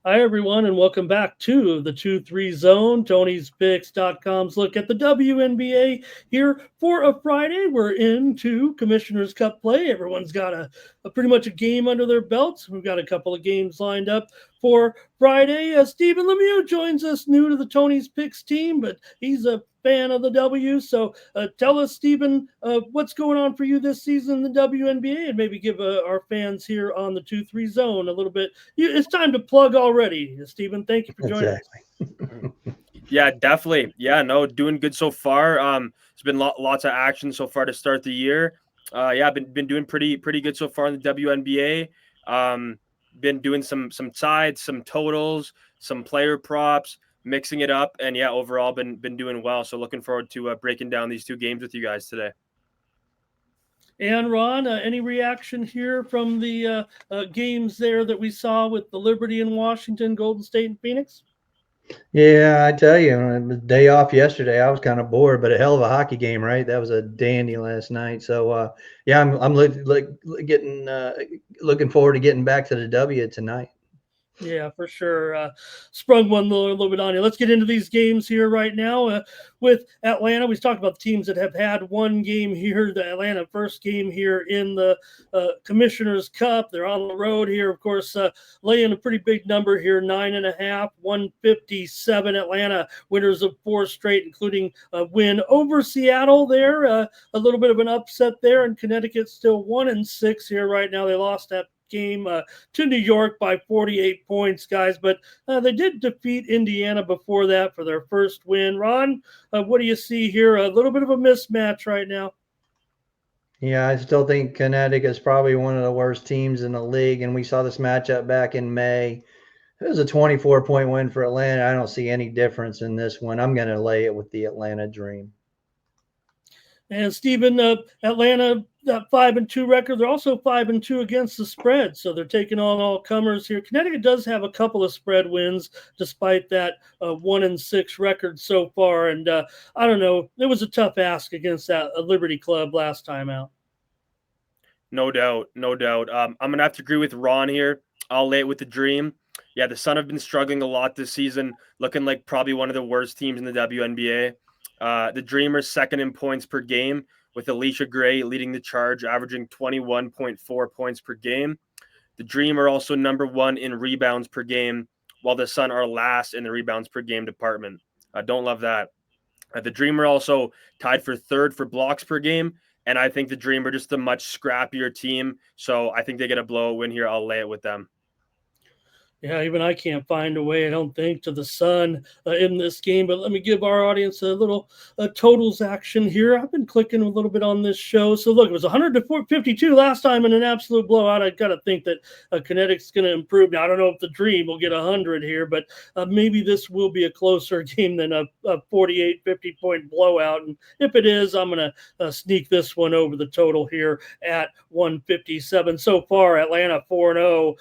Hi, everyone, and welcome back to the 2-3 Zone, Tony'sPicks.com's look at the WNBA here for a Friday. We're into Commissioner's Cup play. Everyone's got a pretty much a game under their belts. We've got a couple of games lined up for Friday. Stephen Lemieux joins us, new to the Tony's Picks team, but he's a fan of the W. So tell us, Stephen, what's going on for you this season in the WNBA, and maybe give our fans here on the 2-3 Zone a little bit. It's time to plug already, Stephen. Thank you for joining us. Exactly. Yeah, definitely. Yeah, no, doing good so far. It's been lots of action so far to start the year. Yeah, been doing pretty good so far in the WNBA. Been doing some sides, some totals, some player props, mixing it up, and yeah, overall been doing well. So looking forward to breaking down these two games with you guys today. And Ron, any reaction here from the games there that we saw with the Liberty in Washington, Golden State and Phoenix? Yeah, I tell you, it was day off yesterday. I was kind of bored, but a hell of a hockey game, right? That was a dandy last night. So, yeah, looking forward to getting back to the W tonight. Yeah, for sure. Sprung one little bit on you. Let's get into these games here right now. With Atlanta, we talked about the teams that have had one game here. The Atlanta first game here in the Commissioner's Cup. They're on the road here, of course, laying a pretty big number here, 9.5, 157. Atlanta winners of 4 straight, including a win over Seattle there. A little bit of an upset there, and Connecticut still 1-6 here right now. They lost that game to New York by 48 points, guys, but they did defeat Indiana before that for their first win. Ron, what do you see here? A little bit of a mismatch right now. Yeah, I still think Connecticut is probably one of the worst teams in the league, and we saw this matchup back in May. It was a 24-point win for Atlanta. I don't see any difference in this one. I'm going to lay it with the Atlanta Dream. And Stephen, Atlanta, that 5-2 record. They're also 5-2 against the spread, so they're taking on all comers here. Connecticut does have a couple of spread wins, despite that 1-6 record so far. And I don't know, it was a tough ask against that Liberty Club last time out. No doubt, no doubt. I'm gonna have to agree with Ron here. I'll lay it with the Dream. Yeah, the Sun have been struggling a lot this season, looking like probably one of the worst teams in the WNBA. The Dream are second in points per game, with Alicia Gray leading the charge, averaging 21.4 points per game. The Dream are also number 1 in rebounds per game, while the Sun are last in the rebounds per game department. Don't love that. The Dream are also tied for third for blocks per game, and I think the Dream are just a much scrappier team, so I think they get a blowout win here. I'll lay it with them. Yeah, even I can't find a way, I don't think, to the Sun in this game. But let me give our audience a little totals action here. I've been clicking a little bit on this show. So look, it was 100-52 last time in an absolute blowout. I got to think that Connecticut's going to improve. Now, I don't know if the Dream will get 100 here, but maybe this will be a closer game than a 48, 50-point blowout. And if it is, I'm going to sneak this one over the total here at 157. So far, Atlanta 4-0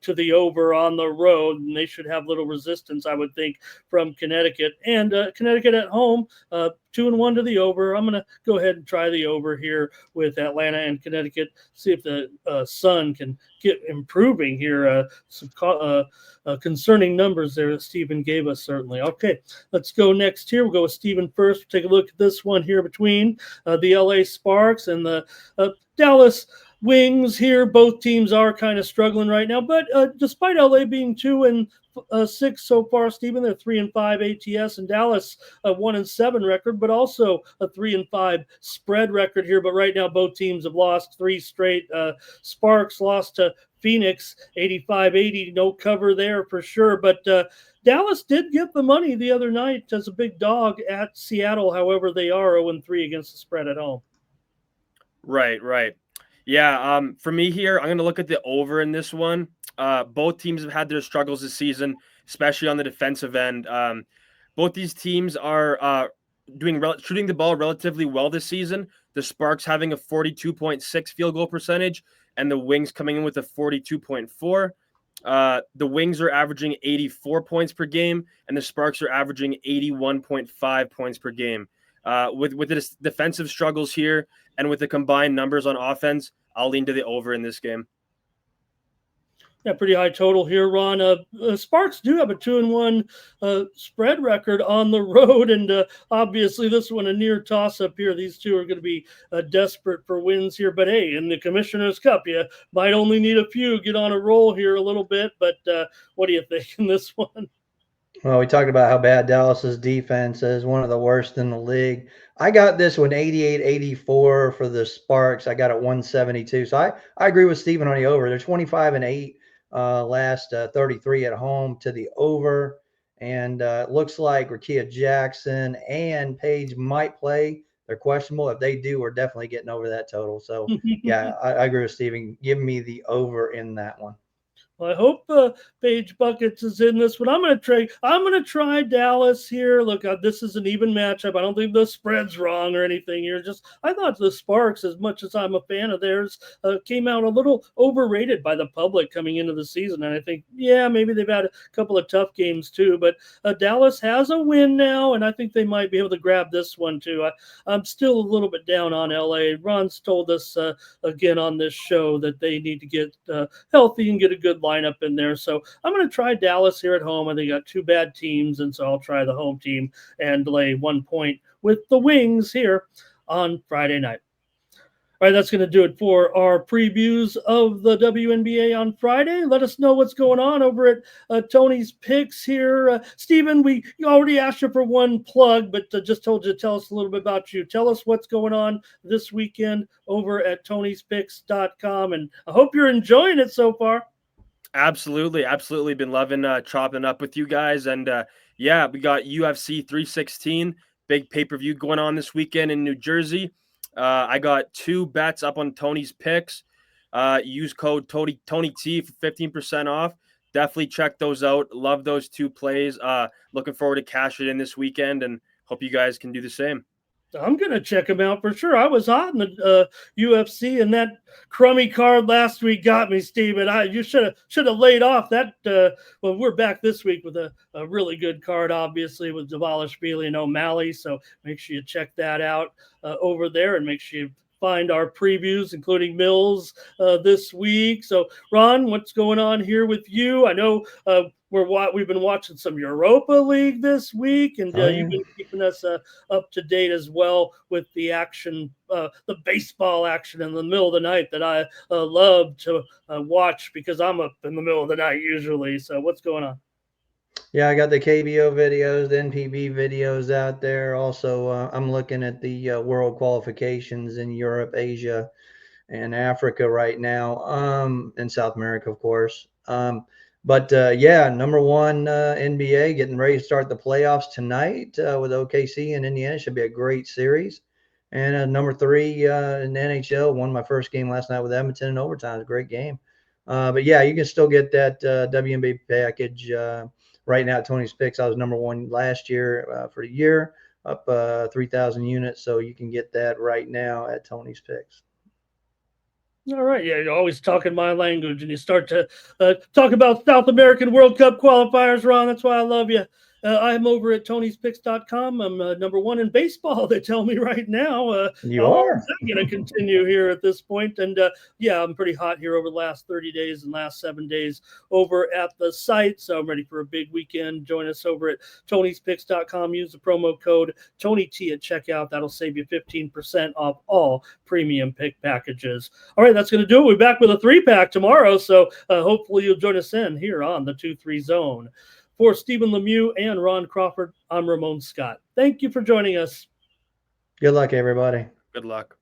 to the over on the road, and they should have little resistance, I would think, from Connecticut. And Connecticut at home, 2-1 to the over. I'm going to go ahead and try the over here with Atlanta and Connecticut. See if the Sun can get improving here. Some concerning numbers there that Stephen gave us, certainly. Okay, let's go next here. We'll go with Stephen first. We'll take a look at this one here between the LA Sparks and the Dallas Wings here. Both teams are kind of struggling right now, but despite LA being 2-6 so far, Stephen, they're 3-5 ATS, and Dallas a 1-7 record, but also a 3-5 spread record here. But right now, both teams have lost 3 straight. Sparks lost to Phoenix 85-80, no cover there for sure. But Dallas did get the money the other night as a big dog at Seattle. However, they are 0-3 against the spread at home. Right. Yeah, for me here, I'm going to look at the over in this one. Both teams have had their struggles this season, especially on the defensive end. Both these teams are shooting the ball relatively well this season. The Sparks having a 42.6 field goal percentage, and the Wings coming in with a 42.4. The Wings are averaging 84 points per game, and the Sparks are averaging 81.5 points per game. With the defensive struggles here and with the combined numbers on offense, I'll lean to the over in this game. Yeah, pretty high total here, Ron. Sparks do have a 2-1 spread record on the road, and obviously this one a near toss-up here. These two are going to be desperate for wins here, but hey, in the Commissioner's Cup, you might only need a few, get on a roll here a little bit, but what do you think in this one? Well, we talked about how bad Dallas's defense is, one of the worst in the league. I got this one 88-84 for the Sparks. I got it 172. So I agree with Steven on the over. They're 25-8 last 33 at home to the over. And it looks like Rakia Jackson and Paige might play. They're questionable. If they do, we're definitely getting over that total. So, yeah, I agree with Steven. Give me the over in that one. Well, I hope Paige Buckets is in this one. I'm going to try Dallas here. Look, this is an even matchup. I don't think the spread's wrong or anything here. Just I thought the Sparks, as much as I'm a fan of theirs, came out a little overrated by the public coming into the season. And I think, yeah, maybe they've had a couple of tough games too. But Dallas has a win now, and I think they might be able to grab this one too. I'm still a little bit down on LA. Ron's told us again on this show that they need to get healthy and get a good lineup in there. So I'm going to try Dallas here at home. I think got two bad teams, and so I'll try the home team and lay 1 point with the Wings here on Friday night. All right, that's going to do it for our previews of the WNBA on Friday. Let us know what's going on over at Tony's Picks here. Steven, we already asked you for one plug, but just told you to tell us a little bit about you. Tell us what's going on this weekend over at tonyspicks.com, and I hope you're enjoying it so far. Absolutely been loving chopping up with you guys. And yeah, we got UFC 316, big pay-per-view going on this weekend in New Jersey. I got 2 bets up on Tony's Picks. Use code Tony T for 15% off. Definitely check those out. Love those 2 plays. Looking forward to cash it in this weekend, and hope you guys can do the same. I'm going to check them out for sure. I was hot in the UFC, and that crummy card last week got me, Steven. You should have laid off that. Well, we're back this week with a really good card, obviously, with Dvalishvili and O'Malley. So make sure you check that out over there, and make sure you find our previews, including Mills this week. So, Ron, what's going on here with you? I know we've been watching some Europa League this week, and you've been keeping us up to date as well with the action, the baseball action in the middle of the night that I love to watch because I'm up in the middle of the night usually. So, what's going on? Yeah, I got the KBO videos, the NPB videos out there. Also, I'm looking at the world qualifications in Europe, Asia, and Africa right now, and South America, of course. But yeah, number 1 NBA getting ready to start the playoffs tonight with OKC and Indiana. Should be a great series. And number 3 in the NHL, won my first game last night with Edmonton in overtime. It was a great game. But yeah, you can still get that WNBA package right now at Tony's Picks. I was number 1 last year for the year, up 3,000 units. So you can get that right now at Tony's Picks. All right. Yeah, you're always talking my language, and you start to talk about South American World Cup qualifiers, Ron. That's why I love you. I'm over at tonyspicks.com. I'm number 1 in baseball, they tell me right now. You are. I'm going to continue here at this point. And yeah, I'm pretty hot here over the last 30 days and last 7 days over at the site. So I'm ready for a big weekend. Join us over at tonyspicks.com. Use the promo code TonyT at checkout. That'll save you 15% off all premium pick packages. All right, that's going to do it. We're back with a 3-pack tomorrow. So hopefully you'll join us in here on the 2-3 zone. For Stephen Lemieux and Ron Crawford, I'm Ramon Scott. Thank you for joining us. Good luck, everybody. Good luck.